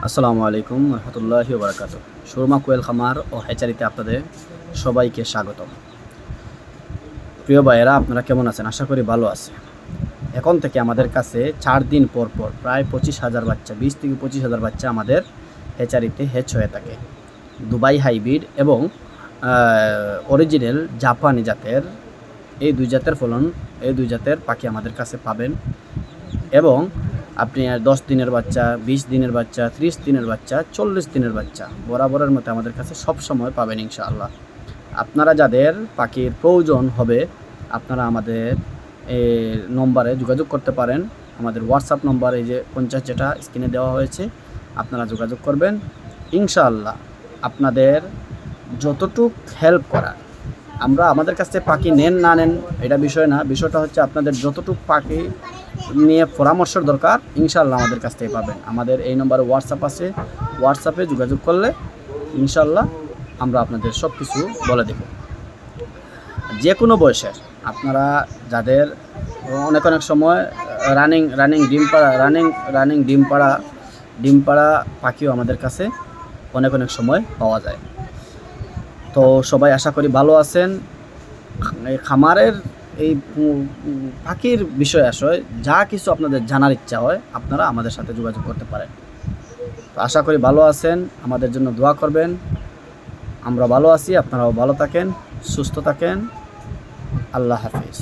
আসসালামু আলাইকুম রহমতুল্লাহি ওবরাকাত। সুরমা কোয়েল খামার ও হ্যাচারিতে আপনাদের সবাইকে স্বাগত। প্রিয় ভাইয়েরা, আপনারা কেমন আছেন? আশা করি ভালো আছে। এখন থেকে আমাদের কাছে 4 দিন পর পর প্রায় 25,000 বাচ্চা, 20 থেকে 25,000 বাচ্চা আমাদের হ্যাচারিতে হ্যাচ হয়ে থাকে। দুবাই হাইব্রিড এবং অরিজিনাল জাপানি জাতের এই দুই জাতের ফলন, এই দুই জাতের পাখি আমাদের কাছে পাবেন। এবং আপনি 10 দিনের বাচ্চা, 20 দিনের বাচ্চা, 30 দিনের বাচ্চা, 40 দিনের বাচ্চা বরাবরের মতো আমাদের কাছে সব সময় পাবেন ইনশাআল্লাহ। আপনারা যাদের পাখির প্রয়োজন হবে, আপনারা আমাদের নম্বরে যোগাযোগ করতে পারেন। আমাদের হোয়াটসঅ্যাপ নম্বর এই যে 50 যেটা স্ক্রিনে দেওয়া হয়েছে, আপনারা যোগাযোগ করবেন। ইনশাআল্লাহ আপনাদের যতটুক হেল্প করার, আমরা আমাদের কাছ থেকে পাখি নেন না নেন এটা বিষয় না, বিষয়টা হচ্ছে আপনাদের যতটুকু পাখি নিয়ে পরামর্শের দরকার ইনশাআল্লাহ আমাদের কাছ থেকে পাবেন। আমাদের এই নম্বরে হোয়াটসঅ্যাপ আছে, হোয়াটসঅ্যাপে যোগাযোগ করলে ইনশাআল্লাহ আমরা আপনাদের সব কিছু বলে দেব। যে কোনো বয়সের আপনারা যাদের অনেক সময় রানিং ডিম পাড়া পাখিও আমাদের কাছে অনেক সময় পাওয়া যায়। তো সবাই আশা করি ভালো আছেন। এই খামারের এই পাখির বিষয় আশয় যা কিছু আপনাদের জানার ইচ্ছা হয়, আপনারা আমাদের সাথে যোগাযোগ করতে পারেন। তো আশা করি ভালো আছেন, আমাদের জন্য দোয়া করবেন। আমরা ভালো আছি, আপনারাও ভালো থাকেন, সুস্থ থাকেন। আল্লাহ হাফিজ।